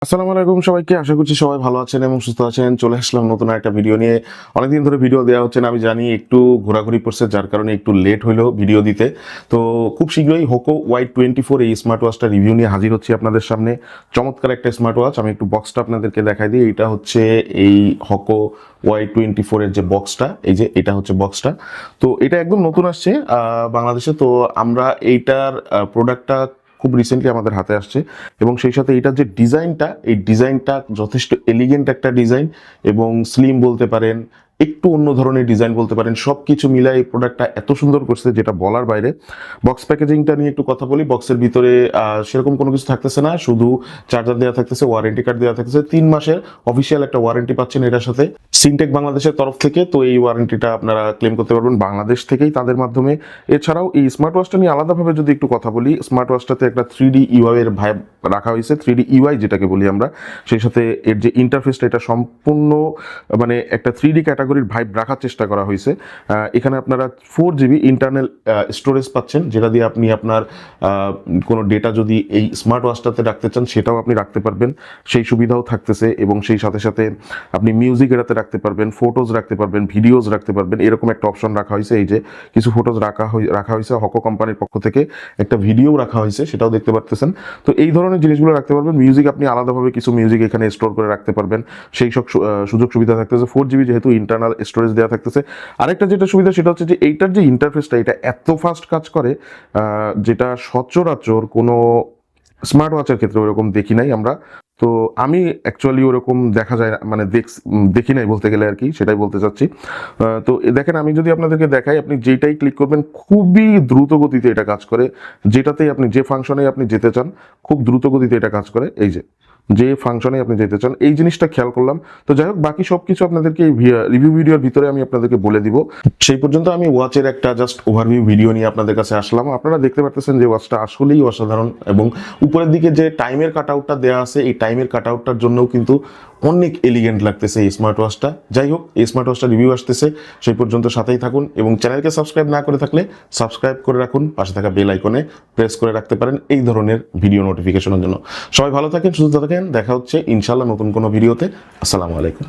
আসসালামু আলাইকুম সবাইকে। আশা করছি সবাই ভালো আছেন এবং সুস্থ আছেন। চলে আসলাম নতুন একটা ভিডিও নিয়ে। অনেকদিন ধরে ভিডিও দেওয়া হচ্ছে না, আমি জানি, একটু ঘোরাঘুরি পড়ছে, যার কারণে একটু লেট হইলো ভিডিও দিতে। তো খুব শীঘ্রই হোকো Y24 এই স্মার্ট ওয়াচটা রিভিউ নিয়ে হাজির হচ্ছি আপনাদের সামনে। চমৎকার একটা স্মার্ট ওয়াচ। আমি একটু বক্সটা আপনাদেরকে দেখাই দিই। এটা হচ্ছে এই হোকো Y24 এর যে বক্সটা, এই যে এটা হচ্ছে বক্সটা। তো এটা একদম নতুন আসছে বাংলাদেশে। তো আমরা এইটার প্রোডাক্টটা খুব রিসেন্টলি আমাদের হাতে আসছে এবং সেই সাথে এটার যে ডিজাইনটা, এই ডিজাইনটা যথেষ্ট এলিগেন্ট একটা ডিজাইন এবং স্লিম বলতে পারেন, একটু অন্য ধরনের ডিজাইন বলতে পারেন। সব কিছু মিলাই এই প্রোডাক্টটা এত সুন্দর করছে যেটা বলার বাইরে। বক্স প্যাকেজিংটা নিয়ে একটু কথা বলি। বক্সের ভিতরে সেরকম কোনো কিছু থাকতেছে না, শুধু চার্জার দেওয়া থাকতেছে, ওয়ারেন্টি কার্ড দেওয়া থাকতেছে। 3 মাসের অফিসিয়াল একটা ওয়ারেন্টি পাচ্ছেন এটার সাথে সিনটেক বাংলাদেশের তরফ থেকে। তো এই ওয়ারেন্টিটা আপনারা ক্লেম করতে পারবেন বাংলাদেশ থেকেই, তাদের মাধ্যমে। এছাড়াও এই স্মার্ট ওয়াচটা নিয়ে আলাদাভাবে যদি একটু কথা বলি, স্মার্ট ওয়াচটাতে একটা 3D ইউআই এর ভাইব রাখা হয়েছে। 3D ইউআই যেটাকে বলি আমরা, সেই সাথে এর যে ইন্টারফেসটা, এটা সম্পূর্ণ মানে একটা 3D ক্যাটাগরির ভাইব রাখার চেষ্টা করা হয়েছে। এখানে আপনারা 4GB ইন্টারনাল স্টোরেজ পাচ্ছেন, যেটা দিয়ে আপনি আপনার কোনো ডেটা যদি এই স্মার্ট ওয়াচটাতে রাখতে চান সেটাও আপনি রাখতে পারবেন, সেই সুবিধাও থাকতেছে। এবং সেই সাথে সাথে আপনি মিউজিক এটাতে রাখতে পারবেন, ফটোজ রাখতে পারবেন, ভিডিওজ রাখতে পারবেন। এরকম একটা অপশন রাখা হয়েছে। এই যে কিছু ফটোজ রাখা হয়েছে হোকো কোম্পানির পক্ষ থেকে, একটা ভিডিও রাখা হয়েছে, সেটাও দেখতে পারতেছেন। তো এই ধরনের জিনিসগুলো রাখতে পারবেন। মিউজিক আপনি আলাদাভাবে কিছু মিউজিক এখানে স্টোর করে রাখতে পারবেন, সেই সব সুযোগ সুবিধা থাকতেছে। 4GB যেহেতু ইন্টারনাল স্টোরেজ দেওয়া থাকতেছে। আরেকটা যেটা সুবিধা সেটা হচ্ছে যে এইটার যে ইন্টারফেসটা, এটা এত ফাস্ট কাজ করে যেটা সচরাচর কোনো স্মার্ট ওয়াচের ক্ষেত্রে ওরকম দেখি নাই আমরা। তো আমি অ্যাকচুয়ালি ওরকম দেখা যায় না, মানে দেখি নাই বলতে গেলে আর কি, সেটাই বলতে চাচ্ছি। তো দেখেন, আমি যদি আপনাদেরকে দেখাই, আপনি যেটাই ক্লিক করবেন খুবই দ্রুত গতিতে এটা কাজ করে। যেটাতেই আপনি, যে ফাংশনে আপনি যেতে চান, খুব দ্রুত গতিতে এটা কাজ করে। এই যে ফাংশনে আপনি যেতে চান, এই জিনিসটা খেয়াল করলাম। তো যাই হোক, বাকি সব কিছু আপনাদেরকে এই রিভিউ ভিডিওর ভিতরে আমি আপনাদেরকে বলে দিব। সেই পর্যন্ত আমি ওয়াচের একটা জাস্ট ওভারভিউ ভিডিও নিয়ে আপনাদের কাছে আসলাম। আপনারা দেখতে পারতেছেন যে ওয়াচটা আসলেই অসাধারণ এবং উপরের দিকে যে টাইমের কাট আউটটা দেওয়া আছে, এই টাইমের কাট আউটটার জন্যও কিন্তু অনেক এলিগেন্ট লাগতেছে এই স্মার্ট ওয়াচটা। যাই হোক, এই স্মার্ট ওয়াচটা রিভিউ আসতেছে, সেই পর্যন্ত সাথেই থাকুন এবং চ্যানেলকে সাবস্ক্রাইব না করে থাকলে সাবস্ক্রাইব করে রাখুন, পাশে থাকা বেল আইকনে প্রেস করে রাখতে পারেন এই ধরনের ভিডিও নোটিফিকেশনের জন্য। সবাই ভালো থাকেন, সুস্থ থাকেন। দেখা হচ্ছে ইনশাআল্লাহ নতুন কোনো ভিডিওতে। আসসালামু আলাইকুম।